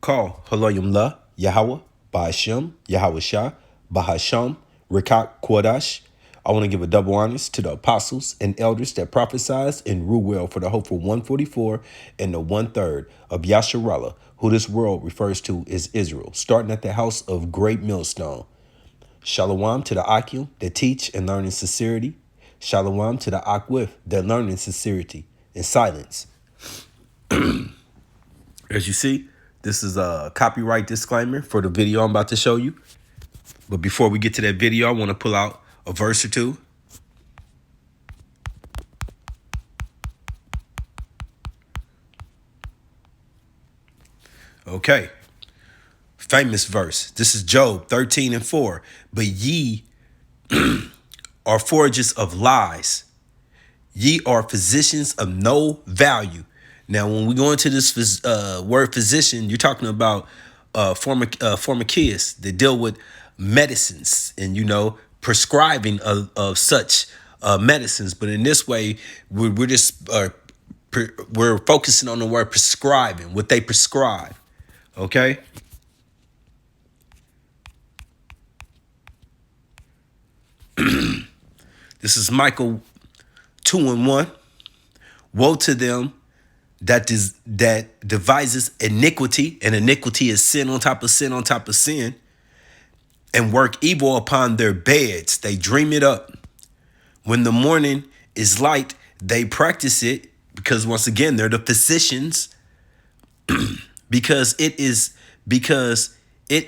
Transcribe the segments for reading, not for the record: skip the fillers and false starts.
Call Haloyim La, Yahweh, Bahashem, Yahweh Shah, Bahasham, Rekak Kwadash. I want to give a double honors to the apostles and elders that prophesied and rule well for the hopeful 144 and the 1/3 of Yasharallah, who this world refers to as Israel, starting at the house of Great Millstone. Shalom to the Akim that teach and learn in sincerity. Shalom to the Akwif that learn in sincerity and silence. As you see, this is a copyright disclaimer for the video I'm about to show you. But before we get to that video, I want to pull out a verse or two. Okay. Famous verse. This is Job 13:4. But ye are forgers of lies. Ye are physicians of no value. Now, when we go into this word physician, you're talking about pharmacists that deal with medicines and, prescribing of such medicines. But in this way, we're just we're focusing on the word prescribing, what they prescribe. Okay. This is Michael 2:1. Woe to them that devises iniquity, and iniquity is sin on top of sin on top of sin, and work evil upon their beds. They dream it up. When the morning is light, they practice it, because once again, they're the physicians, because it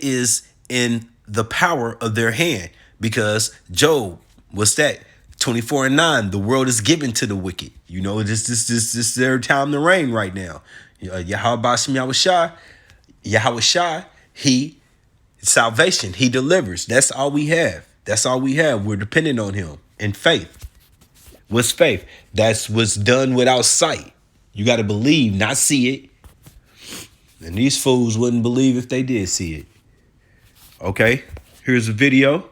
is in the power of their hand. Because Job, what's that? 24:9. The world is given to the wicked. This is their time to reign right now. Yahweh Shah, he salvation, he delivers. That's all we have. We're dependent on him in faith. What's faith? That's what's done without sight. You got to believe, not see it. And these fools wouldn't believe if they did see it. Okay, here's a video.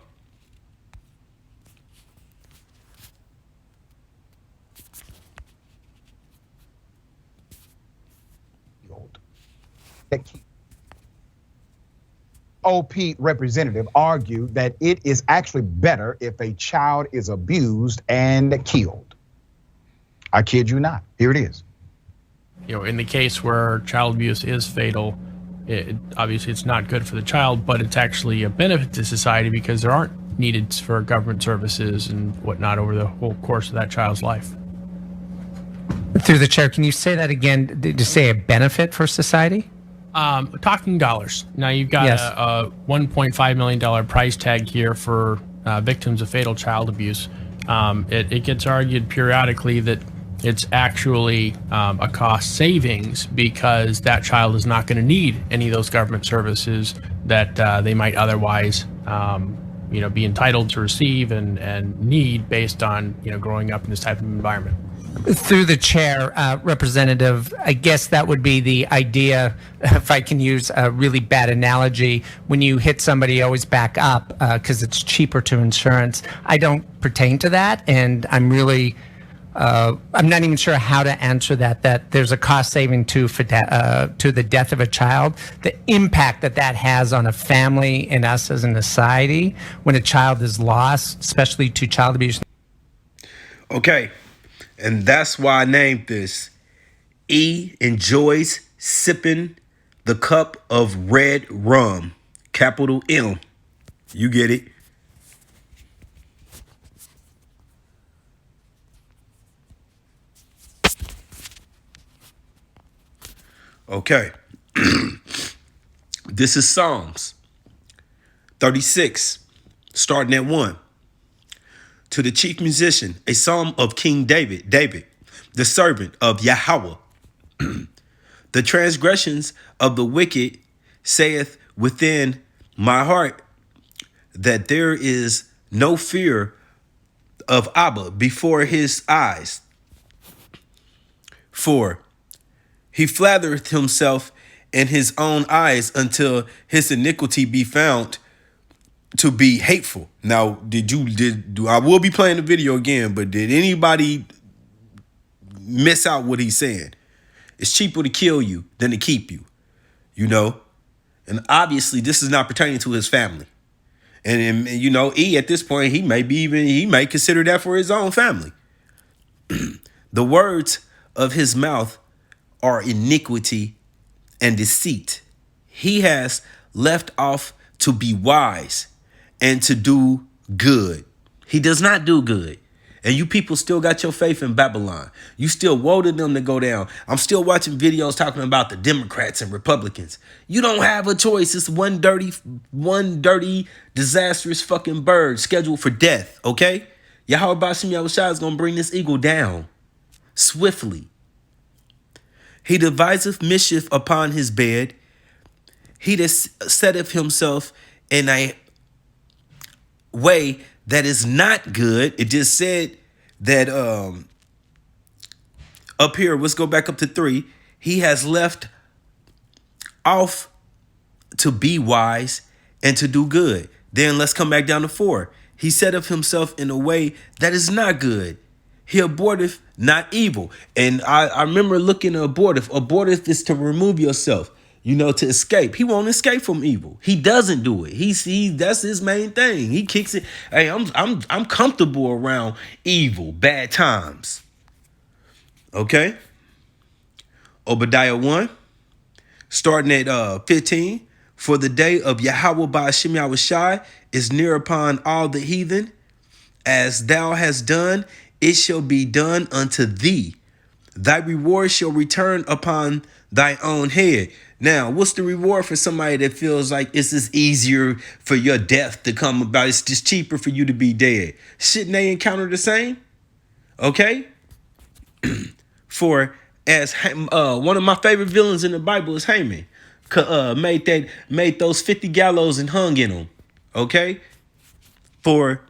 OP representative argued that it is actually better if a child is abused and killed. I kid you not. Here it is. In the case where child abuse is fatal, obviously it's not good for the child, but it's actually a benefit to society because there aren't needed for government services and whatnot over the whole course of that child's life. Through the chair, can you say that again? Did you say a benefit for society? Talking dollars. Now you've got a $1.5 million price tag here for victims of fatal child abuse. It gets argued periodically that it's actually a cost savings because that child is not going to need any of those government services that they might otherwise, be entitled to receive and need based on, growing up in this type of environment. Through the chair, Representative, I guess that would be the idea, if I can use a really bad analogy, when you hit somebody, always back up because it's cheaper to insurance. I don't pertain to that, and I'm really, I'm not even sure how to answer that there's a cost saving to the death of a child. The impact that has on a family and us as a society when a child is lost, especially to child abuse. Okay. And that's why I named this E enjoys sipping the cup of redruM, capital M. You get it. Okay. This is Psalms 36, starting at 1. To the chief musician, a psalm of King David, the servant of Yahweh. The transgressions of the wicked saith within my heart that there is no fear of Abba before his eyes. For he flattereth himself in his own eyes until his iniquity be found to be hateful. Now, I will be playing the video again, but did anybody miss out what he's saying? It's cheaper to kill you than to keep you. And obviously, this is not pertaining to his family. And you know, E at this point, he may consider that for his own family. The words of his mouth are iniquity and deceit. He has left off to be wise and to do good. He does not do good. And you people still got your faith in Babylon. You still wanted them to go down. I'm still watching videos talking about the Democrats and Republicans. You don't have a choice. It's one dirty, disastrous fucking bird scheduled for death, okay? Yahweh Bashim Yahushua is going to bring this eagle down swiftly. He deviseth mischief upon his bed. He that setteth himself in a way that is not good. It just said that up here, let's go back up to 3. He has left off to be wise and to do good. Then let's come back down to 4. He setteth himself in a way that is not good. He aborteth not evil. And I remember looking at abortive. Abortive is to remove yourself, you know, to escape. He won't escape from evil. He doesn't do it. That's his main thing. He kicks it. Hey, I'm comfortable around evil, bad times. Okay. Obadiah 1, starting at 15. For the day of Yahweh Ba'ashim Yahushai is near upon all the heathen. As thou hast done, it shall be done unto thee. Thy reward shall return upon thy own head. Now, what's the reward for somebody that feels like it's just easier for your death to come about? It's just cheaper for you to be dead. Shouldn't they encounter the same? Okay. For as one of my favorite villains in the Bible is Haman. Made those 50 gallows and hung in them. Okay. For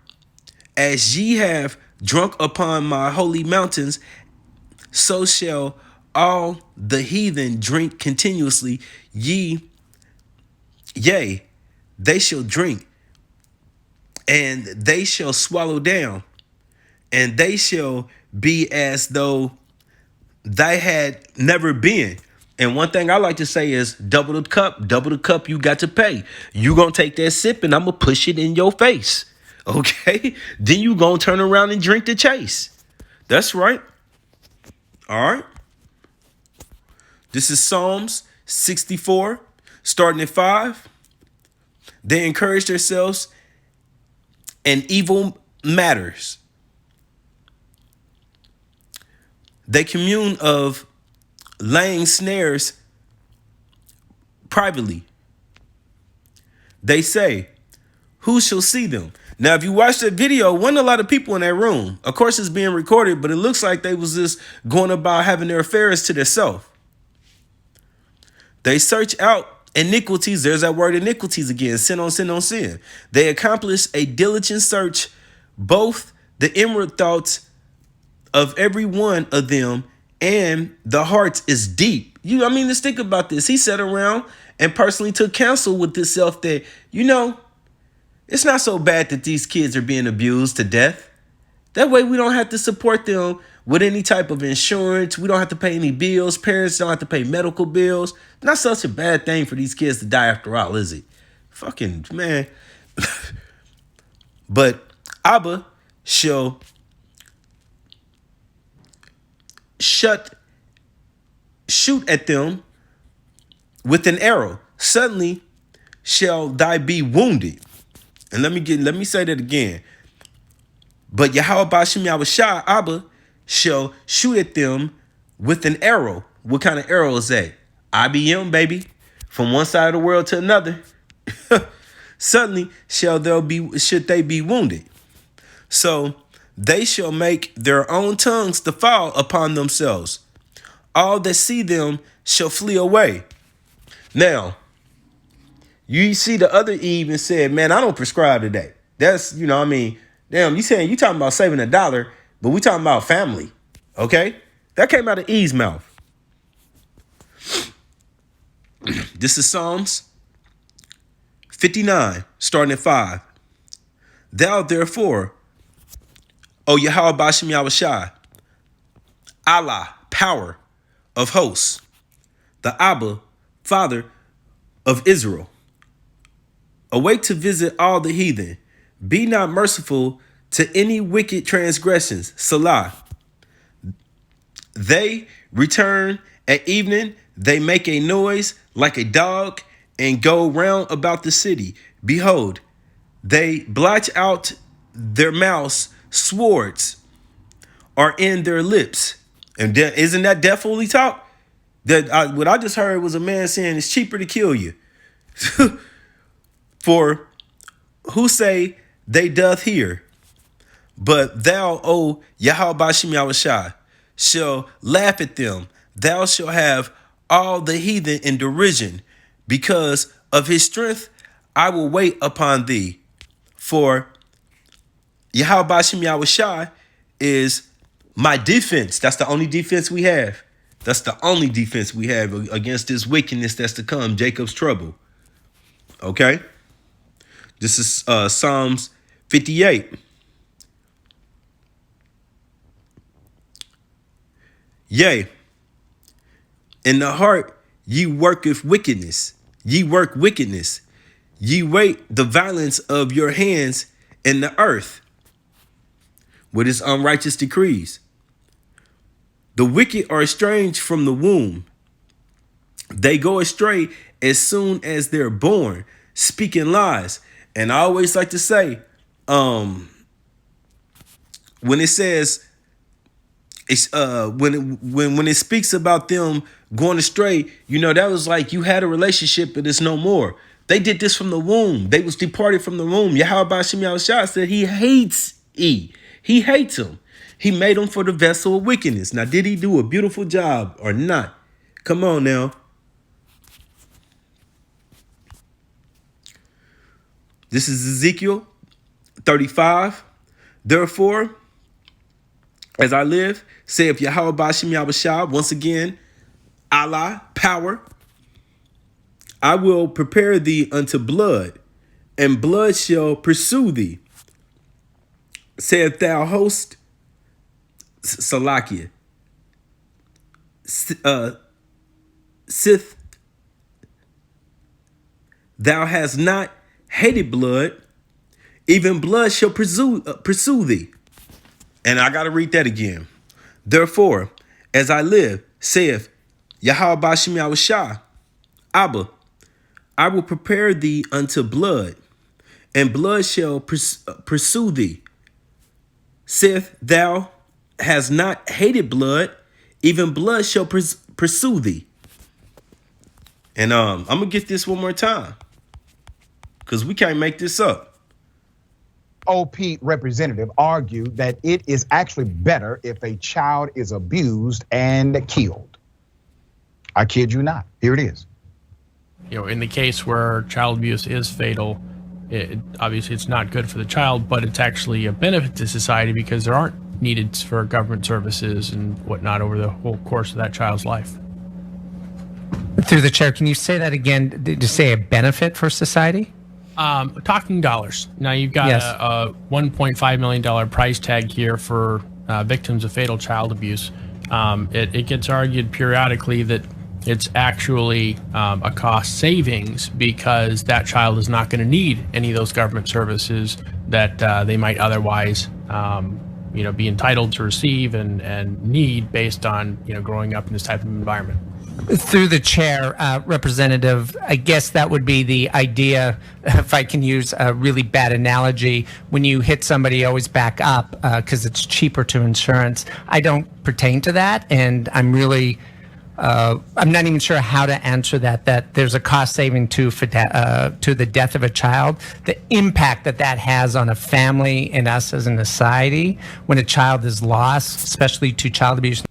as ye have drunk upon my holy mountains, so shall all the heathen drink continuously. Yea, they shall drink, and they shall swallow down, and they shall be as though they had never been. And one thing I like to say is double the cup you got to pay. You gonna take that sip and I'm gonna push it in your face. Okay? Then you gonna turn around and drink the chase. That's right. All right. This is Psalms 64, starting at 5. They encourage themselves in evil matters. They commune of laying snares privately. They say, who shall see them? Now, if you watch that video, wasn't a lot of people in that room. Of course, it's being recorded, but it looks like they was just going about having their affairs to themselves. They search out iniquities. There's that word iniquities again. Sin on sin on sin. They accomplish a diligent search, both the inward thoughts of every one of them and the heart is deep. Let's think about this. He sat around and personally took counsel with himself that, it's not so bad that these kids are being abused to death. That way we don't have to support them with any type of insurance. We don't have to pay any bills. Parents don't have to pay medical bills. Not such a bad thing for these kids to die after all, is it? Fucking man. But Abba shall shoot at them with an arrow. Suddenly shall thy be wounded. And let me say that again. But Yahweh Bashim Yahushua, Abba, shall shoot at them with an arrow. What kind of arrow is that? IBM, baby. From one side of the world to another. Suddenly should they be wounded. So they shall make their own tongues to fall upon themselves. All that see them shall flee away. Now, you see the other Eve and said, man, I don't prescribe to that. That's, damn, you talking about saving $1, but we talking about family. Okay? That came out of Eve's mouth. This is Psalms 59, starting at 5. Thou therefore, O Yahweh Bashim Yahushai, Allah, power of hosts, the Abba, Father of Israel. Awake to visit all the heathen. Be not merciful to any wicked transgressions. Salah. They return at evening. They make a noise like a dog and go round about the city. Behold, they blotch out their mouths. Swords are in their lips. And isn't that definitely talk? What I just heard was a man saying it's cheaper to kill you. For who say they doth hear? But thou, O Yahweh Bashim Yahushai, shall laugh at them. Thou shalt have all the heathen in derision. Because of his strength, I will wait upon thee. For Yahweh Bashim Yahushai is my defense. That's the only defense we have. That's the only defense we have against this wickedness that's to come, Jacob's trouble. Okay? This is Psalms 58. Yea, in the heart ye worketh wickedness. Ye work wickedness. Ye wait the violence of your hands in the earth with his unrighteous decrees. The wicked are estranged from the womb. They go astray as soon as they're born, speaking lies. And I always like to say, when it says, it's when it speaks about them going astray, you know, that was like you had a relationship but it's no more. They did this from the womb. They was departed from the womb. Yahweh Bashim Yahushua said he hates E. He hates him. He made him for the vessel of wickedness. Now, did he do a beautiful job or not? Come on now. This is Ezekiel 35. Therefore, as I live, saith Yahweh Bashim Yahushua, once again, Allah, power, I will prepare thee unto blood, and blood shall pursue thee. Saith thou host, Salakia, Sith, thou hast not hated blood, even blood shall pursue thee. And I got to read that again. Therefore, as I live, saith Yahweh Bashim Yahushua, Abba, I will prepare thee unto blood, and blood shall pursue thee. Saith thou hast not hated blood, even blood shall pursue thee. And I'm gonna get this one more time, because we can't make this up. OP representative argued that it is actually better if a child is abused and killed. I kid you not. Here it is. You know, in the case where child abuse is fatal, obviously it's not good for the child, but it's actually a benefit to society because there aren't needed for government services and whatnot over the whole course of that child's life. Through the chair, can you say that again? Did you say a benefit for society? Talking dollars. Now you've got Yes. a $1.5 million price tag here for victims of fatal child abuse. It gets argued periodically that it's actually a cost savings because that child is not going to need any of those government services that they might otherwise be entitled to receive and need based on growing up in this type of environment. Through the chair, Representative, I guess that would be the idea, if I can use a really bad analogy, when you hit somebody, always back up because it's cheaper to insurance. I don't pertain to that, and I'm really, I'm not even sure how to answer that there's a cost saving to the death of a child. The impact that has on a family and us as a society when a child is lost, especially to child abuse.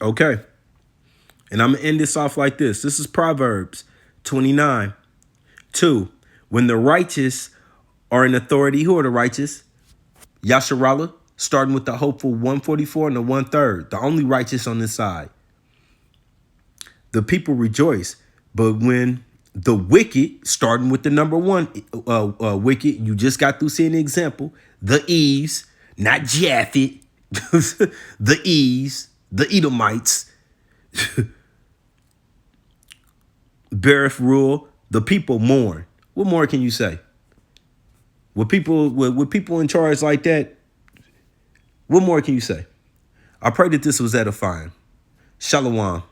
Okay. And I'm going to end this off like this. This is Proverbs 29:2. When the righteous are in authority, who are the righteous? Yasharallah, starting with the hopeful 144 and the 1/3, the only righteous on this side. the people rejoice. But when the wicked, starting with the number one wicked, you just got through seeing the example, the Eves, not Japhet, the Eves, the Edomites, beareth rule, the people mourn. What more can you say? With people in charge like that, what more can you say? I pray that this was edifying. Shalom.